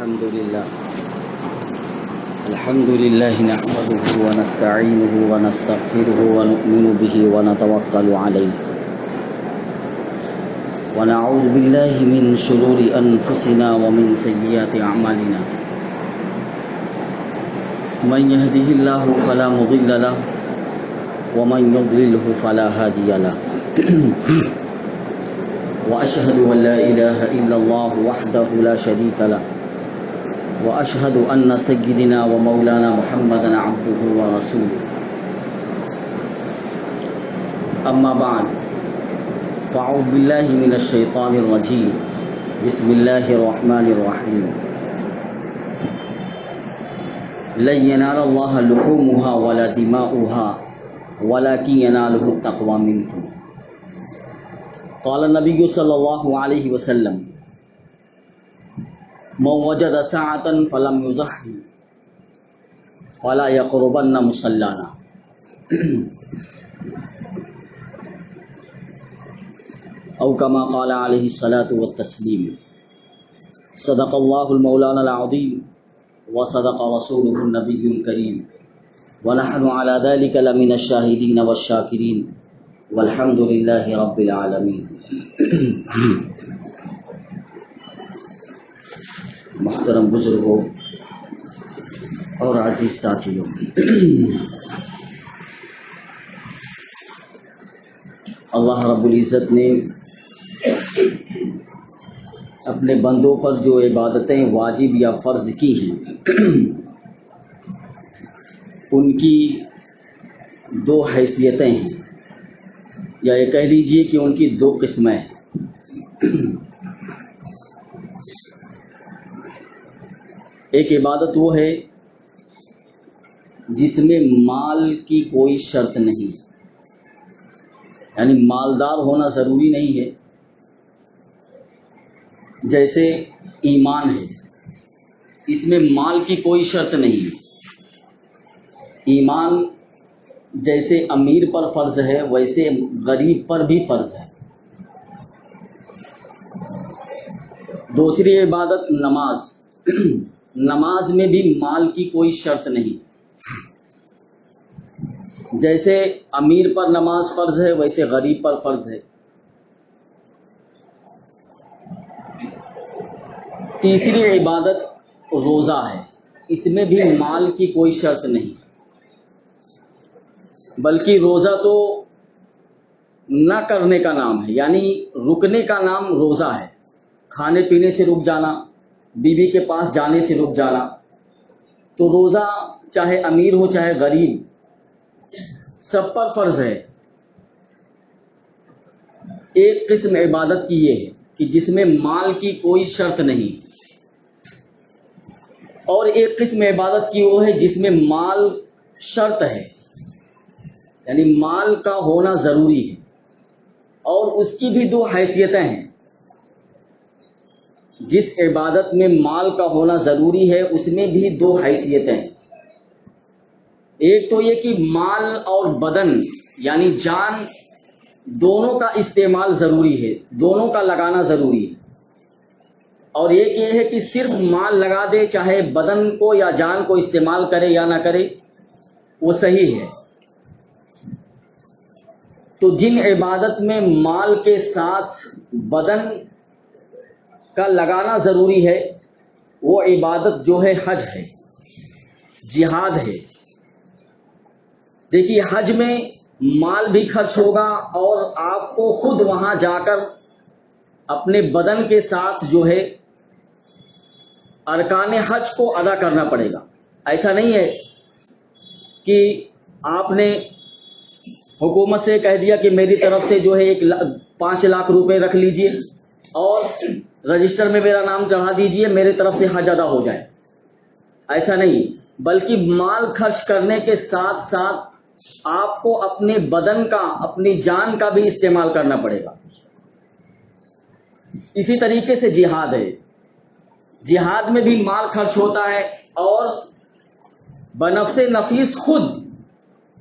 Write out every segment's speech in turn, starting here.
الحمد لله نحمده ونستعينه ونستغفره ونؤمن به ونتوكل عليه ونعوذ بالله من شرور أنفسنا ومن سيئات أعمالنا من يهده الله فلا مضل له ومن يضلله فلا هادي له وأشهد أن لا إله إلا الله وحده لا شريك له وأشهد أن سيدنا ومولانا محمدا عبده ورسوله أما بعد فأعوذ بالله من الشيطان الرجيم بسم الله الرحمن الرحيم لن ينال الله لحومها ولا دماؤها ولكن يناله التقوى منكم قال النبي صلى الله عليه وسلم من وجد ساعة فلم يضحي فلا يقربن مصلانا أو كما قال عليه الصلاة والتسليم صدق الله المولانا العظيم وصدق رسوله النبي الكريم ونحن على ذلك لمن الشاهدين والشاكرين والحمد لله رب العالمين. محترم بزرگوں اور عزیز ساتھیوں، اللہ رب العزت نے اپنے بندوں پر جو عبادتیں واجب یا فرض کی ہیں ان کی دو حیثیتیں ہیں، یا یہ کہہ لیجئے کہ ان کی دو قسمیں ہیں۔ ایک عبادت وہ ہے جس میں مال کی کوئی شرط نہیں، یعنی مالدار ہونا ضروری نہیں ہے، جیسے ایمان ہے، اس میں مال کی کوئی شرط نہیں ہے۔ ایمان جیسے امیر پر فرض ہے ویسے غریب پر بھی فرض ہے۔ دوسری عبادت نماز، نماز میں بھی مال کی کوئی شرط نہیں، جیسے امیر پر نماز فرض ہے ویسے غریب پر فرض ہے۔ تیسری عبادت روزہ ہے، اس میں بھی مال کی کوئی شرط نہیں، بلکہ روزہ تو نہ کرنے کا نام ہے، یعنی رکنے کا نام روزہ ہے، کھانے پینے سے رک جانا، بیوی کے پاس جانے سے رک جانا۔ تو روزہ چاہے امیر ہو چاہے غریب سب پر فرض ہے۔ ایک قسم عبادت کی یہ ہے کہ جس میں مال کی کوئی شرط نہیں، اور ایک قسم عبادت کی وہ ہے جس میں مال شرط ہے، یعنی مال کا ہونا ضروری ہے، اور اس کی بھی دو حیثیتیں ہیں۔ جس عبادت میں مال کا ہونا ضروری ہے اس میں بھی دو حیثیتیں ہیں۔ ایک تو یہ کہ مال اور بدن یعنی جان دونوں کا استعمال ضروری ہے، دونوں کا لگانا ضروری ہے، اور ایک یہ ہے کہ صرف مال لگا دے، چاہے بدن کو یا جان کو استعمال کرے یا نہ کرے وہ صحیح ہے۔ تو جن عبادت میں مال کے ساتھ بدن کا لگانا ضروری ہے وہ عبادت جو ہے حج ہے، جہاد ہے۔ دیکھیے حج میں مال بھی خرچ ہوگا اور آپ کو خود وہاں جا کر اپنے بدن کے ساتھ جو ہے ارکان حج کو ادا کرنا پڑے گا۔ ایسا نہیں ہے کہ آپ نے حکومت سے کہہ دیا کہ میری طرف سے جو ہے 5 لاکھ روپے رکھ لیجئے اور رجسٹر میں میرا نام چڑھا دیجئے، میرے طرف سے حج ادا ہو جائے۔ ایسا نہیں، بلکہ مال خرچ کرنے کے ساتھ ساتھ آپ کو اپنے بدن کا، اپنی جان کا بھی استعمال کرنا پڑے گا۔ اسی طریقے سے جہاد ہے، جہاد میں بھی مال خرچ ہوتا ہے اور بنفس نفیس خود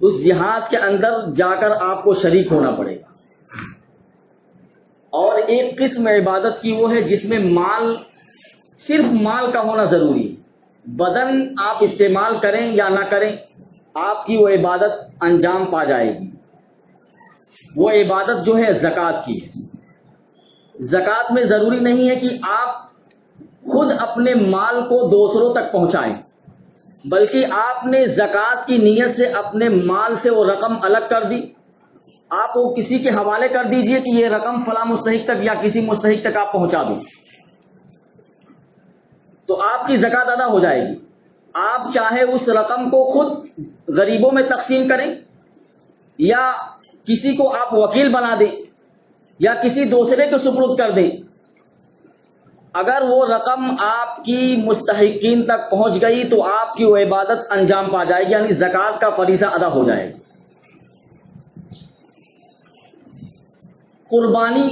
اس جہاد کے اندر جا کر آپ کو شریک ہونا پڑے گا۔ اور ایک قسم عبادت کی وہ ہے جس میں مال صرف مال کا ہونا ضروری ہے. بدن آپ استعمال کریں یا نہ کریں آپ کی وہ عبادت انجام پا جائے گی. وہ عبادت جو ہے زکوٰۃ کی ہے. زکوٰۃ میں ضروری نہیں ہے کہ آپ خود اپنے مال کو دوسروں تک پہنچائیں، بلکہ آپ نے زکوٰۃ کی نیت سے اپنے مال سے وہ رقم الگ کر دی، آپ وہ کسی کے حوالے کر دیجئے کہ یہ رقم فلاں مستحق تک یا کسی مستحق تک آپ پہنچا دوں، تو آپ کی زکوٰۃ ادا ہو جائے گی. آپ چاہے اس رقم کو خود غریبوں میں تقسیم کریں یا کسی کو آپ وکیل بنا دیں یا کسی دوسرے کے سپرد کر دیں، اگر وہ رقم آپ کی مستحقین تک پہنچ گئی تو آپ کی وہ عبادت انجام پا جائے گی، یعنی زکوٰۃ کا فریضہ ادا ہو جائے گا. قربانی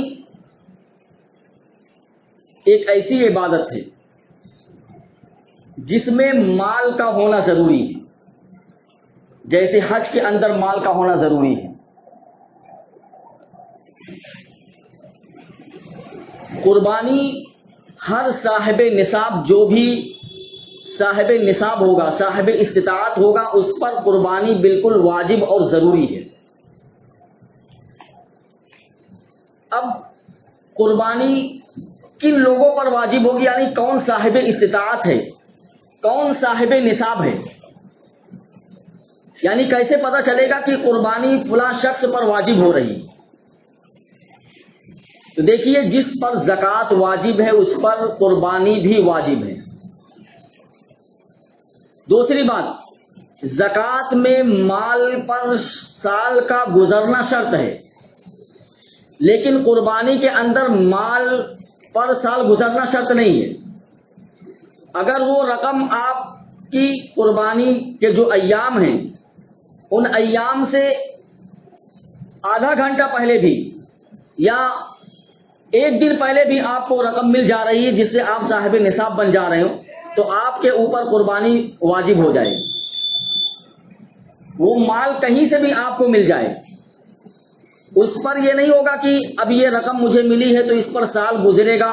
ایک ایسی عبادت ہے جس میں مال کا ہونا ضروری ہے، جیسے حج کے اندر مال کا ہونا ضروری ہے. قربانی ہر صاحب نصاب، جو بھی صاحب نصاب ہوگا، صاحب استطاعت ہوگا، اس پر قربانی بالکل واجب اور ضروری ہے. اب قربانی کن لوگوں پر واجب ہوگی، یعنی کون صاحب استطاعت ہے، کون صاحب نصاب ہے، یعنی کیسے پتہ چلے گا کہ قربانی فلاں شخص پر واجب ہو رہی. تو دیکھیے جس پر زکوٰۃ واجب ہے اس پر قربانی بھی واجب ہے. دوسری بات، زکوٰۃ میں مال پر سال کا گزرنا شرط ہے، لیکن قربانی کے اندر مال پر سال گزرنا شرط نہیں ہے. اگر وہ رقم آپ کی قربانی کے جو ایام ہیں ان ایام سے آدھا گھنٹہ پہلے بھی یا ایک دن پہلے بھی آپ کو رقم مل جا رہی ہے جس سے آپ صاحب نصاب بن جا رہے ہو، تو آپ کے اوپر قربانی واجب ہو جائے. وہ مال کہیں سے بھی آپ کو مل جائے، اس پر یہ نہیں ہوگا کہ اب یہ رقم مجھے ملی ہے تو اس پر سال گزرے گا،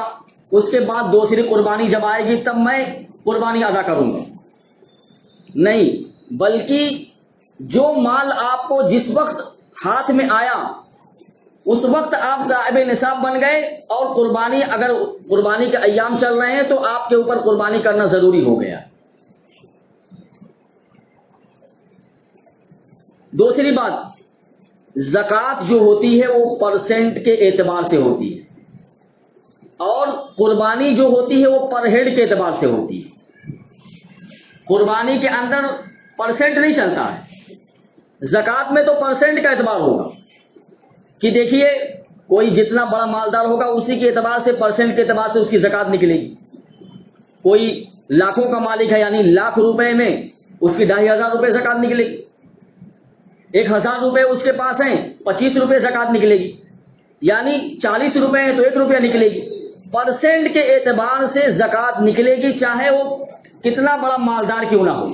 اس کے بعد دوسری قربانی جب آئے گی تب میں قربانی ادا کروں گا. نہیں، بلکہ جو مال آپ کو جس وقت ہاتھ میں آیا اس وقت آپ صاحب نصاب بن گئے، اور قربانی اگر قربانی کے ایام چل رہے ہیں تو آپ کے اوپر قربانی کرنا ضروری ہو گیا. دوسری بات، زکوٰۃ جو ہوتی ہے وہ پرسنٹ کے اعتبار سے ہوتی ہے، اور قربانی جو ہوتی ہے وہ پر ہیڈ کے اعتبار سے ہوتی ہے. قربانی کے اندر پرسنٹ نہیں چلتا ہے، زکوٰۃ میں تو پرسنٹ کا اعتبار ہوگا کہ دیکھیے کوئی جتنا بڑا مالدار ہوگا اسی کے اعتبار سے پرسنٹ کے اعتبار سے اس کی زکوٰۃ نکلے گی. کوئی لاکھوں کا مالک ہے یعنی لاکھ روپے میں اس کی 2500 روپے زکوٰۃ نکلے گی. 1000 روپے اس کے پاس ہیں 25 روپے زکوٰۃ نکلے گی، یعنی 40 روپے ہیں تو 1 روپیہ نکلے گی. پرسنٹ کے اعتبار سے زکوٰۃ نکلے گی، چاہے وہ کتنا بڑا مالدار کیوں نہ ہو.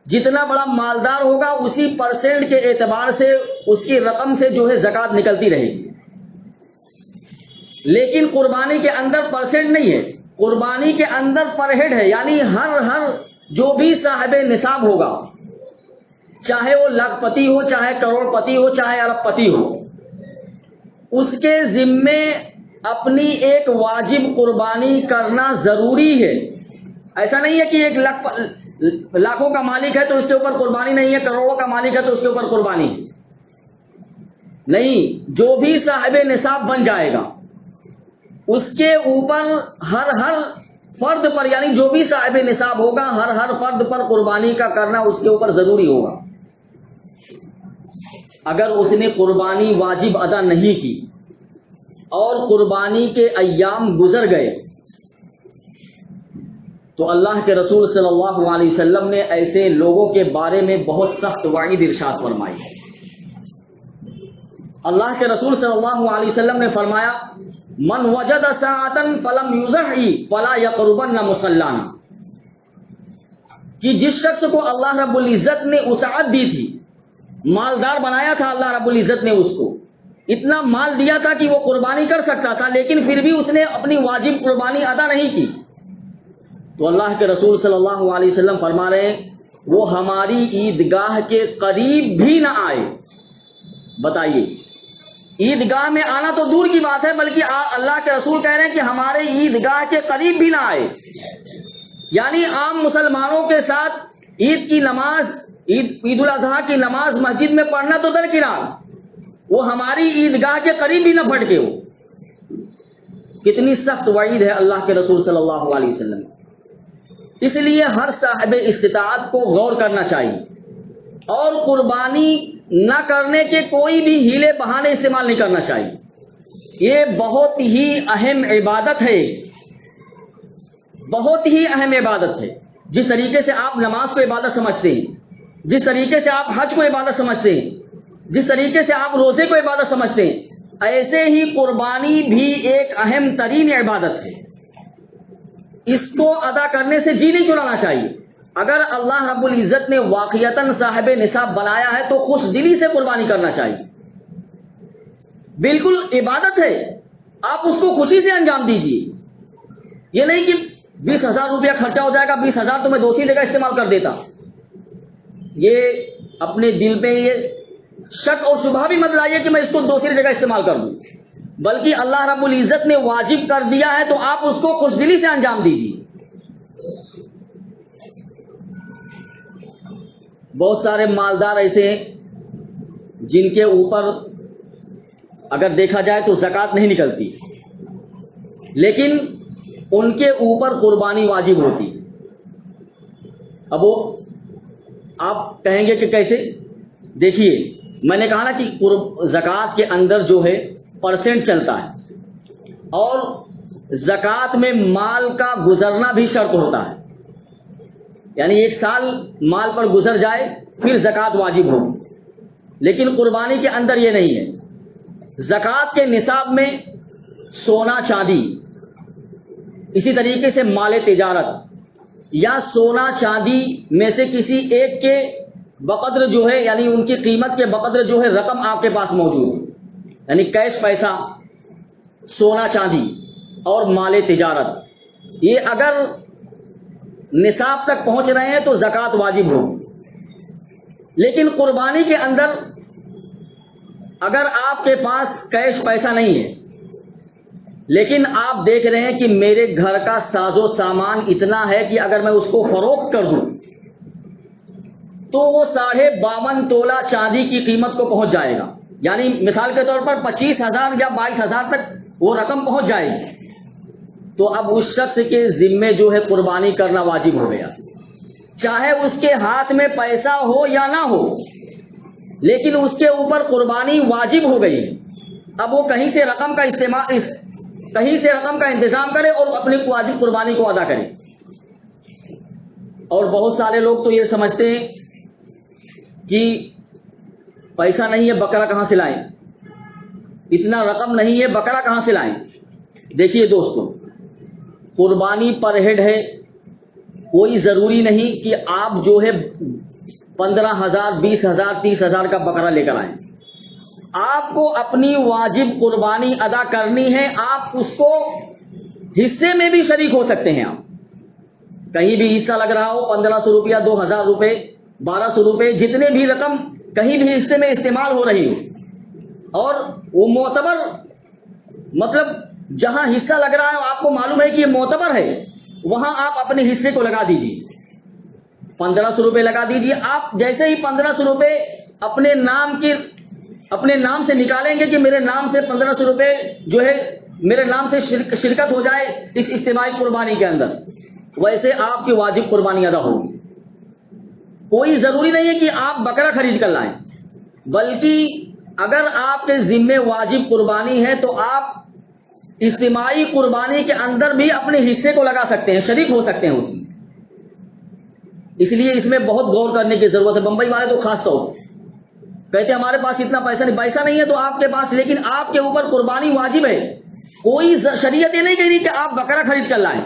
جتنا بڑا مالدار ہوگا اسی پرسنٹ کے اعتبار سے اس کی رقم سے جو ہے زکوٰۃ نکلتی رہے گی. لیکن قربانی کے اندر پرسنٹ نہیں ہے، قربانی کے اندر پر ہیڈ ہے، یعنی ہر جو بھی صاحب نصاب ہوگا، چاہے وہ لاکھ پتی ہو، چاہے کروڑ پتی ہو، چاہے ارب پتی ہو، اس کے ذمے اپنی ایک واجب قربانی کرنا ضروری ہے. ایسا نہیں ہے کہ ایک لاکھوں کا مالک ہے تو اس کے اوپر قربانی نہیں ہے، کروڑوں کا مالک ہے تو اس کے اوپر قربانی نہیں. جو بھی صاحب نصاب بن جائے گا اس کے اوپر ہر فرد پر، یعنی جو بھی صاحب نصاب ہوگا ہر فرد پر قربانی کا کرنا اس کے اوپر ضروری ہوگا. اگر اس نے قربانی واجب ادا نہیں کی اور قربانی کے ایام گزر گئے تو اللہ کے رسول صلی اللہ علیہ وسلم نے ایسے لوگوں کے بارے میں بہت سخت وعید ارشاد فرمائی ہے. اللہ کے رسول صلی اللہ علیہ وسلم نے فرمایا، من وجد ساعۃ فلم یضحی فلا یقربن مصلانا، کہ جس شخص کو اللہ رب العزت نے وسعت دی تھی، مالدار بنایا تھا اللہ رب العزت نے اس کو، اتنا مال دیا تھا کہ وہ قربانی کر سکتا تھا، لیکن پھر بھی اس نے اپنی واجب قربانی ادا نہیں کی، تو اللہ کے رسول صلی اللہ علیہ وسلم فرما رہے ہیں وہ ہماری عیدگاہ کے قریب بھی نہ آئے۔ بتائیے، عیدگاہ میں آنا تو دور کی بات ہے، بلکہ اللہ کے رسول کہہ رہے ہیں کہ ہمارے عیدگاہ کے قریب بھی نہ آئے، یعنی عام مسلمانوں کے ساتھ عید کی نماز، عید الاضحیٰ کی نماز مسجد میں پڑھنا تو درکنار، وہ ہماری عیدگاہ کے قریب بھی نہ پھٹکے ہو۔ کتنی سخت وعید ہے اللہ کے رسول صلی اللہ علیہ وسلم۔ اس لیے ہر صاحب استطاعت کو غور کرنا چاہیے اور قربانی نہ کرنے کے کوئی بھی ہیلے بہانے استعمال نہیں کرنا چاہیے۔ یہ بہت ہی اہم عبادت ہے، بہت ہی اہم عبادت ہے۔ جس طریقے سے آپ نماز کو عبادت سمجھتے ہیں، جس طریقے سے آپ حج کو عبادت سمجھتے ہیں، جس طریقے سے آپ روزے کو عبادت سمجھتے ہیں، ایسے ہی قربانی بھی ایک اہم ترین عبادت ہے۔ اس کو ادا کرنے سے جی نہیں چڑانا چاہیے۔ اگر اللہ رب العزت نے واقعتاً صاحب نصاب بنایا ہے تو خوش دلی سے قربانی کرنا چاہیے۔ بالکل عبادت ہے، آپ اس کو خوشی سے انجام دیجیے۔ یہ نہیں کہ 20,000 روپیہ خرچہ ہو جائے گا، 20,000 تو میں دوسری جگہ استعمال کر دیتا۔ یہ اپنے دل میں یہ شک اور شبہ بھی مت لائیے کہ میں اس کو دوسری جگہ استعمال کر دوں، بلکہ اللہ رب العزت نے واجب کر دیا ہے تو آپ اس کو خوش دلی سے انجام دیجیے۔ بہت سارے مالدار ایسے ہیں جن کے اوپر اگر دیکھا جائے تو زکوٰۃ نہیں نکلتی، لیکن ان کے اوپر قربانی واجب ہوتی۔ اب وہ آپ کہیں گے کہ کیسے؟ دیکھیے، میں نے کہا نا کہ زکوٰۃ کے اندر جو ہے پرسنٹ چلتا ہے، اور زکوٰۃ میں مال کا گزرنا بھی شرط ہوتا ہے، یعنی 1 سال مال پر گزر جائے پھر زکوٰۃ واجب ہو، لیکن قربانی کے اندر یہ نہیں ہے۔ زکوٰۃ کے نصاب میں سونا چاندی، اسی طریقے سے مال تجارت یا سونا چاندی میں سے کسی ایک کے بقدر جو ہے، یعنی ان کی قیمت کے بقدر جو ہے رقم آپ کے پاس موجود ہے، یعنی کیش پیسہ، سونا چاندی اور مال تجارت، یہ اگر نصاب تک پہنچ رہے ہیں تو زکوٰۃ واجب ہو۔ لیکن قربانی کے اندر اگر آپ کے پاس کیش پیسہ نہیں ہے، لیکن آپ دیکھ رہے ہیں کہ میرے گھر کا ساز و سامان اتنا ہے کہ اگر میں اس کو فروخت کر دوں تو وہ 52.5 تولہ چاندی کی قیمت کو پہنچ جائے گا، یعنی مثال کے طور پر 25,000 یا 22,000 تک وہ رقم پہنچ جائے گی، تو اب اس شخص کے ذمے جو ہے قربانی کرنا واجب ہو گیا، چاہے اس کے ہاتھ میں پیسہ ہو یا نہ ہو، لیکن اس کے اوپر قربانی واجب ہو گئی۔ اب وہ کہیں سے رقم کا انتظام کرے اور اپنی واجب قربانی کو ادا کرے۔ اور بہت سارے لوگ تو یہ سمجھتے ہیں کہ پیسہ نہیں ہے بکرا کہاں سے لائیں، اتنا رقم نہیں ہے بکرا کہاں سے لائیں۔ دیکھیے دوستو، قربانی پر ہیڈ ہے، کوئی ضروری نہیں کہ آپ جو ہے 15,000 20,000 30,000 کا بکرا لے کر آئیں۔ آپ کو اپنی واجب قربانی ادا کرنی ہے، آپ اس کو حصے میں بھی شریک ہو سکتے ہیں۔ آپ کہیں بھی حصہ لگ رہا ہو، 1,500 روپیہ 2,000 روپے 1,200 روپے، جتنے بھی رقم کہیں بھی حصے میں استعمال ہو رہی ہو، اور وہ معتبر، مطلب جہاں حصہ لگ رہا ہے آپ کو معلوم ہے کہ یہ معتبر ہے، وہاں آپ اپنے حصے کو لگا دیجیے، 1,500 روپے لگا دیجیے۔ آپ جیسے ہی 1,500 روپے اپنے نام سے نکالیں گے کہ میرے نام سے 1,500 روپے جو ہے میرے نام سے شرکت ہو جائے اس اجتماعی قربانی کے اندر، ویسے آپ کی واجب قربانی ادا ہوگی۔ کوئی ضروری نہیں ہے کہ آپ بکرا خرید کر لائیں، بلکہ اگر آپ کے ذمے واجب قربانی ہے تو آپ اجتماعی قربانی کے اندر بھی اپنے حصے کو لگا سکتے ہیں، شریک ہو سکتے ہیں اس میں۔ اس لیے اس میں بہت غور کرنے کی ضرورت ہے۔ بمبئی والے تو خاص طور سے کہتے ہیں ہمارے پاس اتنا پیسہ نہیں ہے تو آپ کے پاس، لیکن آپ کے اوپر قربانی واجب ہے۔ کوئی شریعت یہ نہیں کہہ رہی کہ آپ بکرا خرید کر لائیں،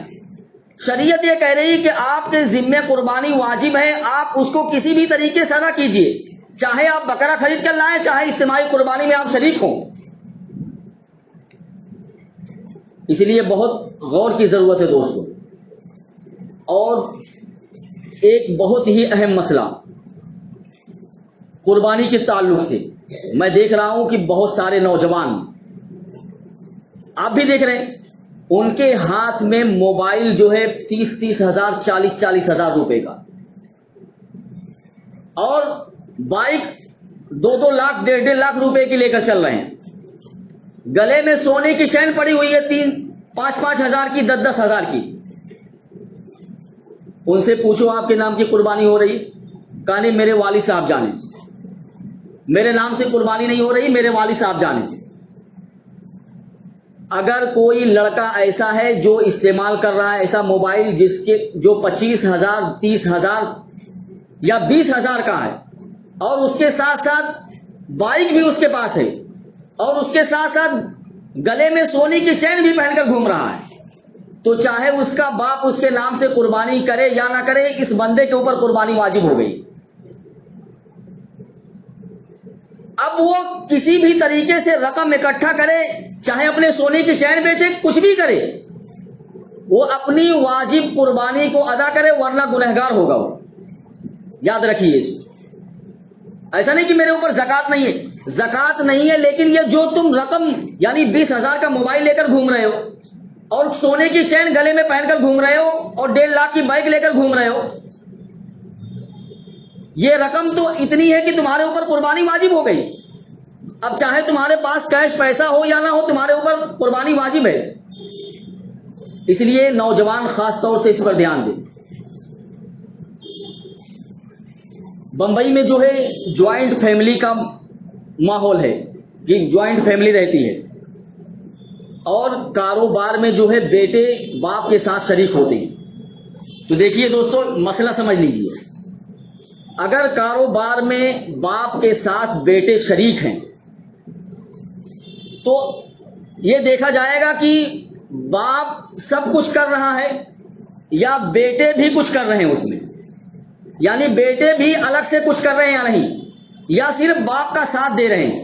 شریعت یہ کہہ رہی کہ آپ کے ذمے قربانی واجب ہے، آپ اس کو کسی بھی طریقے سے ادا کیجئے، چاہے آپ بکرا خرید کر لائیں، چاہے اجتماعی قربانی میں آپ شریک ہوں، اس لیے بہت غور کی ضرورت ہے دوستوں. اور ایک بہت ہی اہم مسئلہ قربانی کے تعلق سے میں دیکھ رہا ہوں کہ بہت سارے نوجوان، آپ بھی دیکھ رہے ہیں، ان کے ہاتھ میں موبائل جو ہے 30 ہزار 40 ہزار روپے کا، اور بائک 2 لاکھ 1.5 لاکھ روپے کی لے کر چل رہے ہیں. گلے میں سونے کی چین پڑی ہوئی ہے 3-5 ہزار کی، 10 ہزار کی. ان سے پوچھو آپ کے نام کی قربانی ہو رہی؟ کہا نہیں، میرے والد صاحب جانے. میرے نام سے قربانی نہیں ہو رہی، میرے والد صاحب جانے. اگر کوئی لڑکا ایسا ہے جو استعمال کر رہا ہے ایسا موبائل جس کے جو 25 ہزار 30 ہزار یا 20 ہزار کا ہے، اور اس کے ساتھ ساتھ بائک بھی اس کے پاس ہے، اور اس کے ساتھ ساتھ گلے میں سونے کی چین بھی پہن کر گھوم رہا ہے، تو چاہے اس کا باپ اس کے نام سے قربانی کرے یا نہ کرے، اس بندے کے اوپر قربانی واجب ہو گئی. اب وہ کسی بھی طریقے سے رقم اکٹھا کرے، چاہے اپنے سونے کی چین بیچے، کچھ بھی کرے، وہ اپنی واجب قربانی کو ادا کرے، ورنہ گنہگار ہوگا وہ. یاد رکھیے اس کو. ایسا نہیں کہ میرے اوپر زکات نہیں ہے، زکات نہیں ہے، لیکن یہ جو تم رقم یعنی 20 ہزار کا موبائل لے کر گھوم رہے ہو، اور سونے کی چین گلے میں پہن کر گھوم رہے ہو، اور 1.5 لاکھ کی بائک لے کر گھوم رہے ہو، یہ رقم تو اتنی ہے کہ تمہارے اوپر قربانی واجب ہو گئی. اب چاہے تمہارے پاس کیش پیسہ ہو یا نہ ہو، تمہارے اوپر قربانی واجب ہے. اس لیے نوجوان خاص طور سے اس پر دھیان دیں. بمبئی میں جو ہے جوائنٹ فیملی کا ماحول ہے کہ جوائنٹ فیملی رہتی ہے، اور کاروبار میں جو ہے بیٹے باپ کے ساتھ شریک ہوتے ہیں. تو دیکھیے دوستو، مسئلہ سمجھ لیجئے. اگر کاروبار میں باپ کے ساتھ بیٹے شریک ہیں تو یہ دیکھا جائے گا کہ باپ سب کچھ کر رہا ہے یا بیٹے بھی کچھ کر رہے ہیں اس میں، یعنی بیٹے بھی الگ سے کچھ کر رہے ہیں یا نہیں، یا صرف باپ کا ساتھ دے رہے ہیں،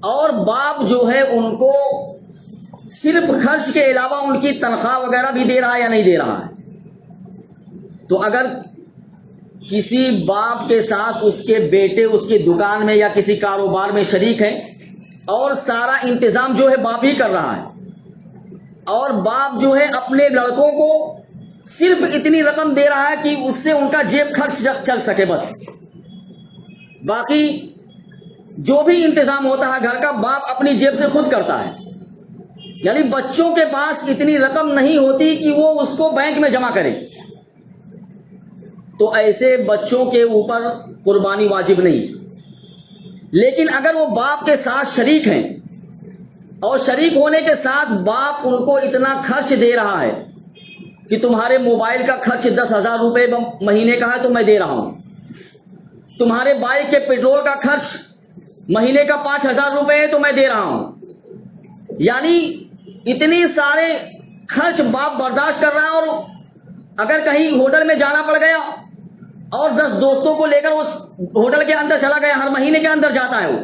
اور باپ جو ہے ان کو صرف خرچ کے علاوہ ان کی تنخواہ وغیرہ بھی دے رہا ہے یا نہیں دے رہا ہے. تو اگر کسی باپ کے ساتھ اس کے بیٹے اس کی دکان میں یا کسی کاروبار میں شریک ہیں، اور سارا انتظام جو ہے باپ ہی کر رہا ہے، اور باپ جو ہے اپنے لڑکوں کو صرف اتنی رقم دے رہا ہے کہ اس سے ان کا جیب خرچ چل سکے، بس باقی جو بھی انتظام ہوتا ہے گھر کا باپ اپنی جیب سے خود کرتا ہے. یعنی بچوں کے پاس اتنی رقم نہیں ہوتی کہ وہ اس کو بینک میں جمع کرے، تو ایسے بچوں کے اوپر قربانی واجب نہیں. لیکن اگر وہ باپ کے ساتھ شریک ہیں، اور شریک ہونے کے ساتھ باپ ان کو اتنا خرچ دے رہا ہے کہ تمہارے موبائل کا خرچ 10 ہزار روپے مہینے کا ہے تو میں دے رہا ہوں، تمہارے بائک کے پیٹرول کا خرچ مہینے کا 5 ہزار روپے ہے تو میں دے رہا ہوں، یعنی اتنے سارے خرچ باپ برداشت کر رہا ہے. اور اگر کہیں ہوٹل میں جانا پڑ گیا اور 10 دوستوں کو لے کر اس ہوٹل کے اندر چلا گیا، ہر مہینے کے اندر جاتا ہے وہ،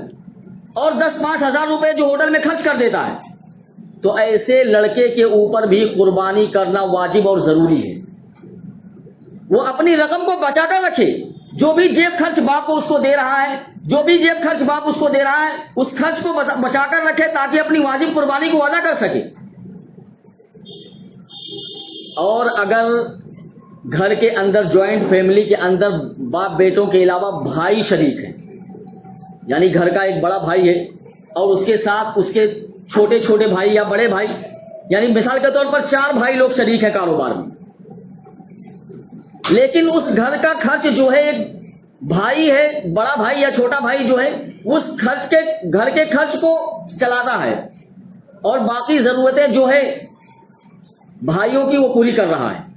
اور 10-5 ہزار روپے جو ہوٹل میں خرچ کر دیتا ہے، تو ایسے لڑکے کے اوپر بھی قربانی کرنا واجب اور ضروری ہے. وہ اپنی رقم کو بچا کر رکھے، جو بھی جیب خرچ باپ کو اس کو دے رہا ہے، جو بھی جیب خرچ باپ اس کو دے رہا ہے، اس خرچ کو بچا کر رکھے تاکہ اپنی واجب قربانی کو ادا کر سکے. اور اگر گھر کے اندر جوائنٹ فیملی کے اندر باپ بیٹوں کے علاوہ بھائی شریک ہیں، یعنی گھر کا ایک بڑا بھائی ہے اور اس کے ساتھ اس کے چھوٹے چھوٹے بھائی یا بڑے بھائی، یعنی مثال کے طور پر 4 بھائی لوگ شریک ہیں کاروبار میں، لیکن اس گھر کا خرچ جو ہے ایک بھائی ہے، بڑا بھائی یا چھوٹا بھائی جو ہے اس خرچ کے گھر کے خرچ کو چلاتا ہے، اور باقی ضرورتیں جو ہے بھائیوں کی وہ پوری کر رہا ہے.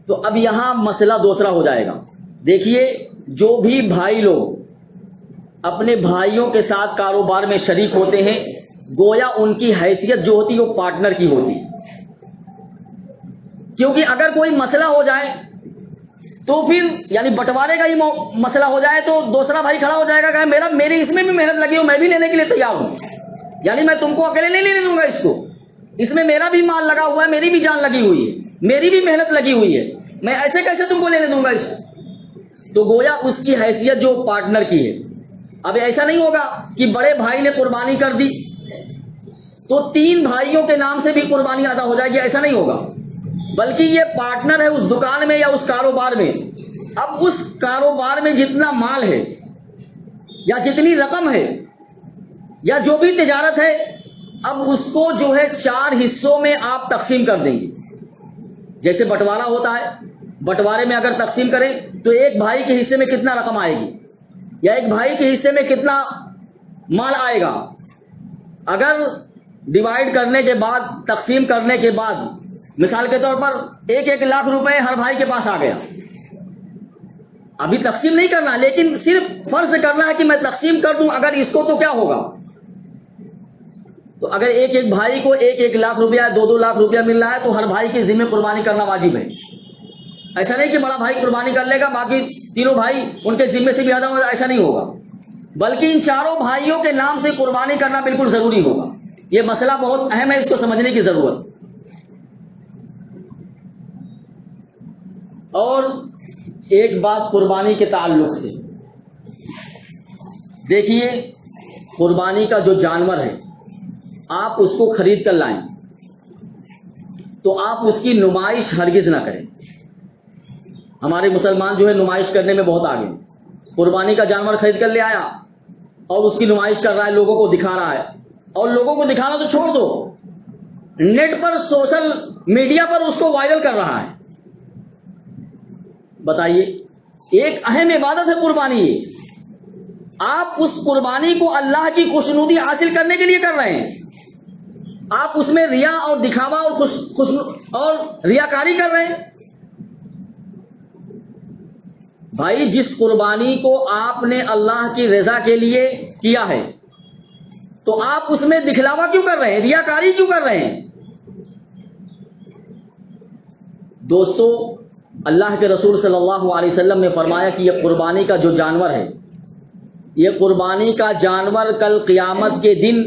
تو اب یہاں مسئلہ دوسرا ہو جائے گا. دیکھیے، جو بھی بھائی لوگ اپنے بھائیوں کے ساتھ کاروبار میں شریک ہوتے ہیں، گویا ان کی حیثیت جو ہوتی ہے وہ پارٹنر کی ہوتی ہے، کیونکہ اگر کوئی مسئلہ ہو جائے تو پھر یعنی بٹوارے کا ہی مسئلہ ہو جائے تو دوسرا بھائی کھڑا ہو جائے گا کہ میری اس میں بھی محنت لگی ہو، میں بھی لینے کے لیے تیار ہوں، یعنی میں تم کو اکیلے نہیں لینے دوں گا اس کو، اس میں میرا بھی مال لگا ہوا ہے، میری بھی جان لگی ہوئی ہے، میری بھی محنت لگی ہوئی ہے، میں ایسے کیسے تم کو لینے دوں گا اس کو؟ تو گویا اس کی حیثیت جو پارٹنر کی ہے. اب ایسا نہیں ہوگا کہ بڑے بھائی نے قربانی کر دی تو 3 بھائیوں کے نام سے بھی قربانی ادا ہو جائے گی، ایسا نہیں ہوگا، بلکہ یہ پارٹنر ہے اس دکان میں یا اس کاروبار میں. اب اس کاروبار میں جتنا مال ہے یا جتنی رقم ہے یا جو بھی تجارت ہے، اب اس کو جو ہے 4 حصوں میں آپ تقسیم کر دیں گے. جیسے بٹوارا ہوتا ہے، بٹوارے میں اگر تقسیم کریں تو ایک بھائی کے حصے میں کتنا رقم آئے گی یا ایک بھائی کے حصے میں کتنا مال آئے گا. اگر ڈیوائیڈ کرنے کے بعد، تقسیم کرنے کے بعد، مثال کے طور پر 1 لاکھ روپے ہر بھائی کے پاس آ گیا، ابھی تقسیم نہیں کرنا لیکن صرف فرض کرنا ہے کہ میں تقسیم کر دوں اگر اس کو تو کیا ہوگا. تو اگر ایک بھائی کو 1 لاکھ روپیہ 2 لاکھ روپیہ مل رہا ہے تو ہر بھائی کے ذمہ قربانی کرنا واجب ہے. ایسا نہیں کہ بڑا بھائی قربانی کر لے گا باقی تینوں بھائی ان کے ذمے سے بھی ادا ہوگا، ایسا نہیں ہوگا، بلکہ ان 4 بھائیوں کے نام سے قربانی کرنا بالکل ضروری ہوگا. یہ مسئلہ بہت اہم ہے، اس کو سمجھنے کی ضرورت. اور ایک بات قربانی کے تعلق سے دیکھیے، قربانی کا جو جانور ہے آپ اس کو خرید کر لائیں تو آپ اس کی نمائش ہرگز نہ کریں. ہمارے مسلمان جو ہے نمائش کرنے میں بہت آگے. قربانی کا جانور خرید کر لے آیا اور اس کی نمائش کر رہا ہے، لوگوں کو دکھا رہا ہے. اور لوگوں کو دکھانا تو چھوڑ دو، نیٹ پر سوشل میڈیا پر اس کو وائرل کر رہا ہے. بتائیے، ایک اہم عبادت ہے قربانی. آپ اس قربانی کو اللہ کی خوشنودی حاصل کرنے کے لیے کر رہے ہیں. آپ اس میں ریا اور دکھاوا اور ریاکاری کر رہے ہیں. بھائی، جس قربانی کو آپ نے اللہ کی رضا کے لیے کیا ہے تو آپ اس میں دکھلاوا کیوں کر رہے ہیں، ریاکاری کیوں کر رہے ہیں؟ دوستو، اللہ کے رسول صلی اللہ علیہ وسلم نے فرمایا کہ یہ قربانی کا جو جانور ہے، یہ قربانی کا جانور کل قیامت کے دن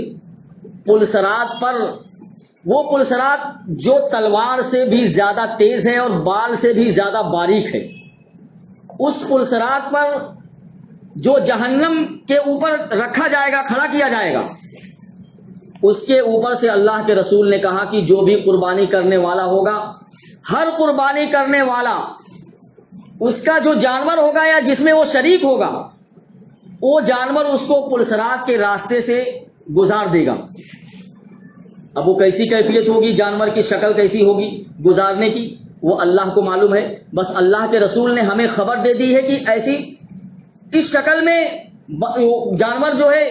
پلسرات پر، وہ پلسرات جو تلوار سے بھی زیادہ تیز ہے اور بال سے بھی زیادہ باریک ہے، اس پلسرات پر جو جہنم کے اوپر رکھا جائے گا، کھڑا کیا جائے گا، اس کے اوپر سے اللہ کے رسول نے کہا کہ جو بھی قربانی کرنے والا ہوگا، ہر قربانی کرنے والا اس کا جو جانور ہوگا یا جس میں وہ شریک ہوگا، وہ جانور اس کو پلسرات کے راستے سے گزار دے گا. اب وہ کیسی کیفیت ہوگی، جانور کی شکل کیسی ہوگی گزارنے کی، وہ اللہ کو معلوم ہے. بس اللہ کے رسول نے ہمیں خبر دے دی ہے کہ ایسی اس شکل میں جانور جو ہے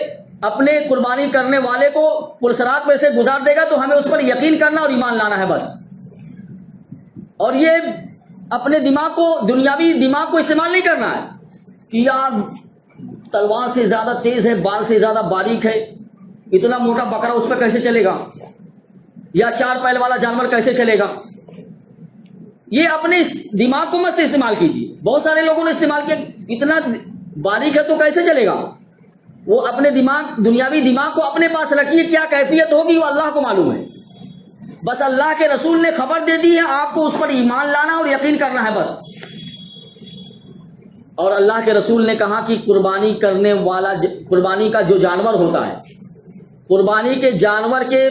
اپنے قربانی کرنے والے کو پلسرات میں سے گزار دے گا، تو ہمیں اس پر یقین کرنا اور ایمان لانا ہے بس. اور یہ اپنے دماغ کو، دنیاوی دماغ کو استعمال نہیں کرنا ہے کہ یار تلوار سے زیادہ تیز ہے، بال سے زیادہ باریک ہے، اتنا موٹا بکرا اس پہ کیسے چلے گا، یا 4 پیر والا جانور کیسے چلے گا. یہ اپنے دماغ کو مت استعمال کیجیے. بہت سارے لوگوں نے استعمال کیا، اتنا باریک ہے تو کیسے چلے گا. وہ اپنے دماغ، دنیاوی دماغ کو اپنے پاس رکھیے، کیا کیفیت ہوگی وہ اللہ کو معلوم ہے. بس اللہ کے رسول نے خبر دے دی ہے، آپ کو اس پر ایمان لانا اور یقین کرنا ہے بس. اور اللہ کے رسول نے کہا کہ قربانی کرنے والا، قربانی کا جو جانور ہوتا ہے، قربانی کے جانور کے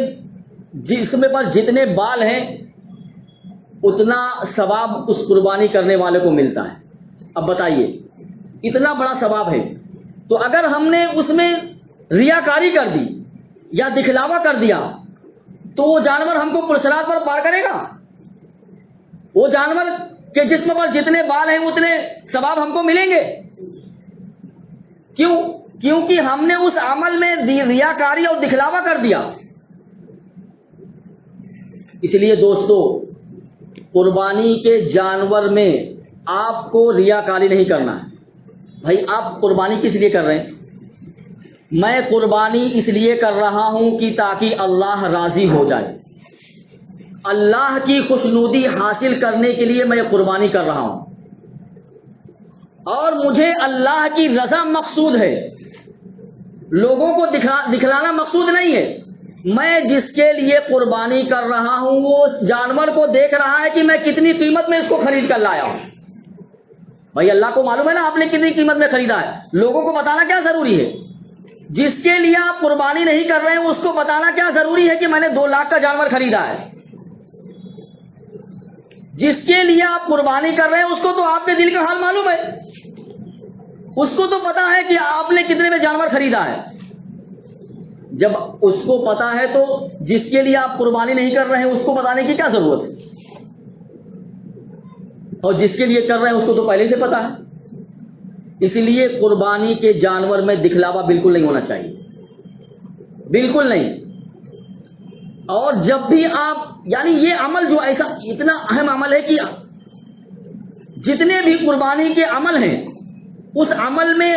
جسم پر جتنے بال ہیں اتنا ثواب اس قربانی کرنے والے کو ملتا ہے. اب بتائیے، اتنا بڑا ثواب ہے تو اگر ہم نے اس میں ریاکاری کر دی یا دکھلاوا کر دیا تو وہ جانور ہم کو پلسرات پر پار کرے گا. وہ جانور کے جسم پر جتنے بال ہیں اتنے ثواب ہم کو ملیں گے. کیوں؟ کیونکہ ہم نے اس عمل میں ریاکاری اور دکھلاوا کر دیا. اس لیے دوستو، قربانی کے جانور میں آپ کو ریاکاری نہیں کرنا ہے. بھائی، آپ قربانی کس لیے کر رہے ہیں؟ میں قربانی اس لیے کر رہا ہوں کہ تاکہ اللہ راضی ہو جائے. اللہ کی خوشنودی حاصل کرنے کے لیے میں قربانی کر رہا ہوں، اور مجھے اللہ کی رضا مقصود ہے، لوگوں کو دکھلانا مقصود نہیں ہے. میں جس کے لیے قربانی کر رہا ہوں وہ اس جانور کو دیکھ رہا ہے کہ میں کتنی قیمت میں اس کو خرید کر لایا ہوں. بھائی اللہ کو معلوم ہے نا آپ نے کتنی قیمت میں خریدا ہے. لوگوں کو بتانا کیا ضروری ہے؟ جس کے لیے آپ قربانی نہیں کر رہے ہیں اس کو بتانا کیا ضروری ہے کہ میں نے 2 لاکھ کا جانور خریدا ہے. جس کے لیے آپ قربانی کر رہے ہیں اس کو تو آپ کے دل کا حال معلوم ہے, اس کو تو پتا ہے کہ آپ نے کتنے میں جانور خریدا ہے. جب اس کو پتا ہے تو جس کے لیے آپ قربانی نہیں کر رہے ہیں اس کو بتانے کی کیا ضرورت ہے؟ اور جس کے لیے کر رہے ہیں اس کو تو پہلے سے پتا ہے. اس لیے قربانی کے جانور میں دکھلاوا بالکل نہیں ہونا چاہیے, بالکل نہیں. اور جب بھی آپ یعنی یہ عمل جو ایسا اتنا اہم عمل ہے کہ جتنے بھی قربانی کے عمل ہیں اس عمل میں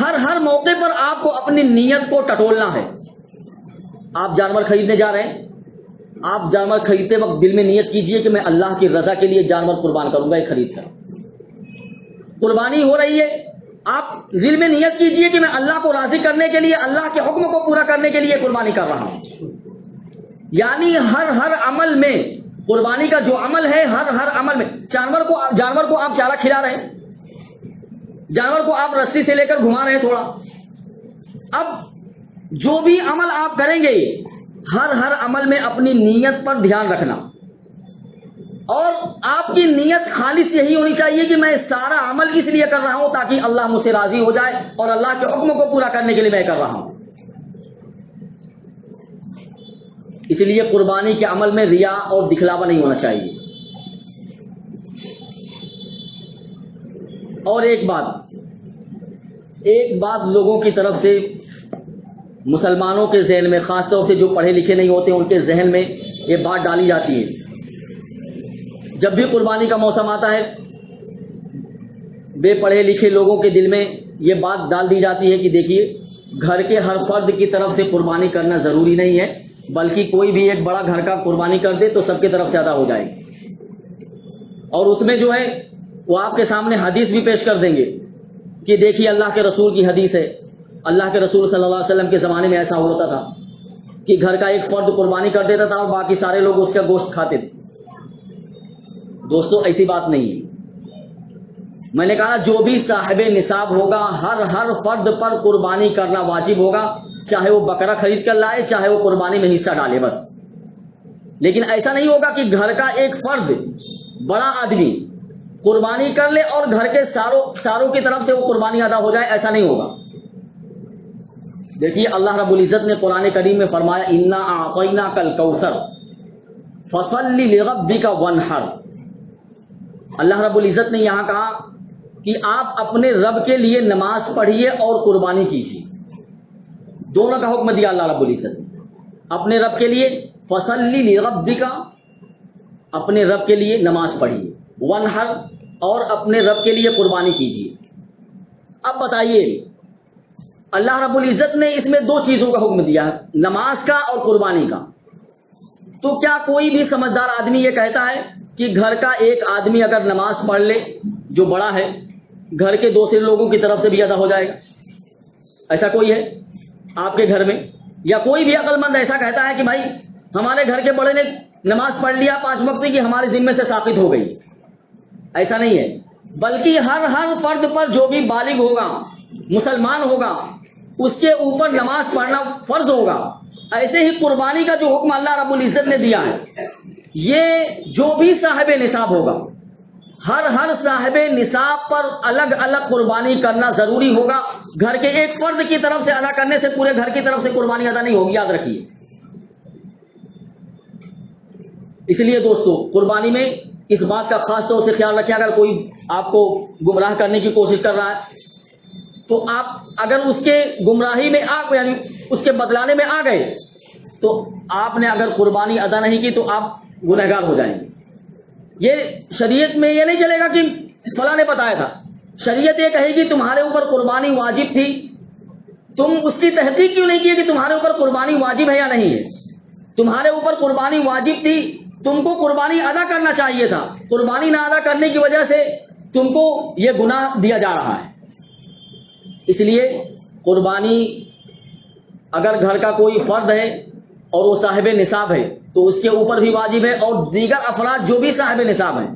ہر موقع پر آپ کو اپنی نیت کو ٹٹولنا ہے. آپ جانور خریدنے جا رہے ہیں, آپ جانور خریدتے وقت دل میں نیت کیجئے کہ میں اللہ کی رضا کے لیے جانور قربان کروں گا. یہ خرید کر قربانی ہو رہی ہے, آپ دل میں نیت کیجئے کہ میں اللہ کو راضی کرنے کے لیے, اللہ کے حکم کو پورا کرنے کے لیے قربانی کر رہا ہوں. یعنی ہر عمل میں قربانی کا جو عمل ہے ہر عمل میں جانور کو آپ چارہ کھلا رہے ہیں, جانور کو آپ رسی سے لے کر گھما رہے ہیں تھوڑا. اب جو بھی عمل آپ کریں گے ہر عمل میں اپنی نیت پر دھیان رکھنا, اور آپ کی نیت خالص یہی ہونی چاہیے کہ میں سارا عمل اس لیے کر رہا ہوں تاکہ اللہ مجھ سے راضی ہو جائے اور اللہ کے حکم کو پورا کرنے کے لیے میں کر رہا ہوں. اس لیے قربانی کے عمل میں ریا اور دکھلاوا نہیں ہونا چاہیے. اور ایک بات لوگوں کی طرف سے مسلمانوں کے ذہن میں, خاص طور سے جو پڑھے لکھے نہیں ہوتے ان کے ذہن میں یہ بات ڈالی جاتی ہے. جب بھی قربانی کا موسم آتا ہے بے پڑھے لکھے لوگوں کے دل میں یہ بات ڈال دی جاتی ہے کہ دیکھیے گھر کے ہر فرد کی طرف سے قربانی کرنا ضروری نہیں ہے, بلکہ کوئی بھی ایک بڑا گھر کا قربانی کر دے تو سب کی طرف سے ادا ہو جائے گی. اور اس میں جو ہے وہ آپ کے سامنے حدیث بھی پیش کر دیں گے کہ دیکھیے اللہ کے رسول کی حدیث ہے, اللہ کے رسول صلی اللہ علیہ وسلم کے زمانے میں ایسا ہوتا تھا کہ گھر کا ایک فرد قربانی کر دیتا تھا اور باقی سارے لوگ اس کا گوشت کھاتے تھے. دوستو ایسی بات نہیں ہے. میں نے کہا جو بھی صاحب نصاب ہوگا ہر فرد پر قربانی کرنا واجب ہوگا, چاہے وہ بکرا خرید کر لائے چاہے وہ قربانی میں حصہ ڈالے بس. لیکن ایسا نہیں ہوگا کہ گھر کا ایک فرد بڑا آدمی قربانی کر لے اور گھر کے ساروں کی طرف سے وہ قربانی ادا ہو جائے, ایسا نہیں ہوگا. دیکھیے اللہ رب العزت نے قرآن کریم میں فرمایا انا اعطیناک الکوثر فصل لربک وانحر. اللہ رب العزت نے یہاں کہا کہ آپ اپنے رب کے لیے نماز پڑھیے اور قربانی کیجیے. دونوں کا حکم دیا اللہ رب العزت نے. اپنے رب کے لیے فصل لربک, اپنے رب کے لیے نماز پڑھیے, وانحر اور اپنے رب کے لیے قربانی کیجیے. اب بتائیے اللہ رب العزت نے اس میں 2 چیزوں کا حکم دیا, نماز کا اور قربانی کا. تو کیا کوئی بھی سمجھدار آدمی یہ کہتا ہے کہ گھر کا ایک آدمی اگر نماز پڑھ لے جو بڑا ہے گھر کے دوسرے لوگوں کی طرف سے بھی ادا ہو جائے گا؟ ایسا کوئی ہے آپ کے گھر میں؟ یا کوئی بھی عقل مند ایسا کہتا ہے کہ بھائی ہمارے گھر کے بڑے نے نماز پڑھ لیا 5 وقت کی ہمارے ذمے سے ساقط ہو گئی؟ ایسا نہیں ہے, بلکہ ہر فرد پر جو بھی بالغ ہوگا مسلمان ہوگا اس کے اوپر نماز پڑھنا فرض ہوگا. ایسے ہی قربانی کا جو حکم اللہ رب العزت نے دیا ہے یہ جو بھی صاحب نصاب ہوگا ہر صاحب نصاب پر الگ الگ قربانی کرنا ضروری ہوگا. گھر کے ایک فرد کی طرف سے ادا کرنے سے پورے گھر کی طرف سے قربانی ادا نہیں ہوگی, یاد رکھیے. اس لیے دوستو قربانی میں اس بات کا خاص طور سے خیال رکھیں, اگر کوئی آپ کو گمراہ کرنے کی کوشش کر رہا ہے تو آپ اگر اس کے گمراہی میں یعنی اس کے بدلانے میں آ گئے تو آپ نے اگر قربانی ادا نہیں کی تو آپ گنہگار ہو جائیں گے. یہ شریعت میں یہ نہیں چلے گا کہ فلاں نے بتایا تھا. شریعت یہ کہے گی تمہارے اوپر قربانی واجب تھی, تم اس کی تحقیق کیوں نہیں کی کہ تمہارے اوپر قربانی واجب ہے یا نہیں ہے؟ تمہارے اوپر قربانی واجب تھی, تم کو قربانی ادا کرنا چاہیے تھا, قربانی نہ ادا کرنے کی وجہ سے تم کو یہ گناہ دیا جا رہا ہے. اس لیے قربانی اگر گھر کا کوئی فرد ہے اور وہ صاحب نصاب ہے تو اس کے اوپر بھی واجب ہے، اور دیگر افراد جو بھی صاحب نصاب ہیں،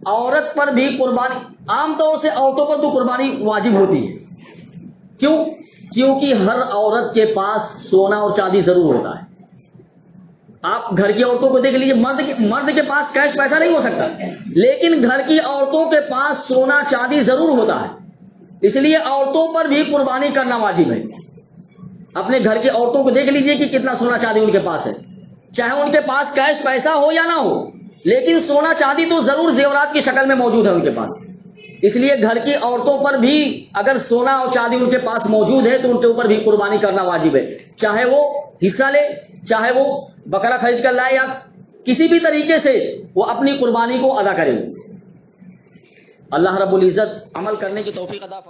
عورت پر بھی قربانی، عام طور سے عورتوں پر تو قربانی واجب ہوتی ہے. کیوں؟ کیونکہ ہر عورت کے پاس سونا اور چاندی ضرور ہوتا ہے. آپ گھر کی عورتوں کو دیکھ لیجیے، مرد کے پاس کیش پیسہ نہیں ہو سکتا، لیکن گھر کی عورتوں کے پاس سونا چاندی ضرور ہوتا ہے. اس لیے عورتوں پر بھی قربانی کرنا واجب ہے. اپنے گھر کی عورتوں کو دیکھ لیجیے کہ کتنا سونا چاندی ان کے پاس ہے، چاہے ان کے پاس کیش پیسہ ہو یا نہ ہو، لیکن سونا چاندی تو ضرور زیورات کی شکل میں موجود ہے ان کے پاس. اس لیے گھر کی عورتوں پر بھی اگر سونا اور چاندی ان کے پاس موجود ہے تو ان کے اوپر بھی قربانی کرنا واجب ہے، چاہے وہ حصہ لے، چاہے وہ بکرا خرید کر لائے، یا کسی بھی طریقے سے وہ اپنی قربانی کو ادا کرے. اللہ رب العزت عمل کرنے کی توفیق عطا فرمائے.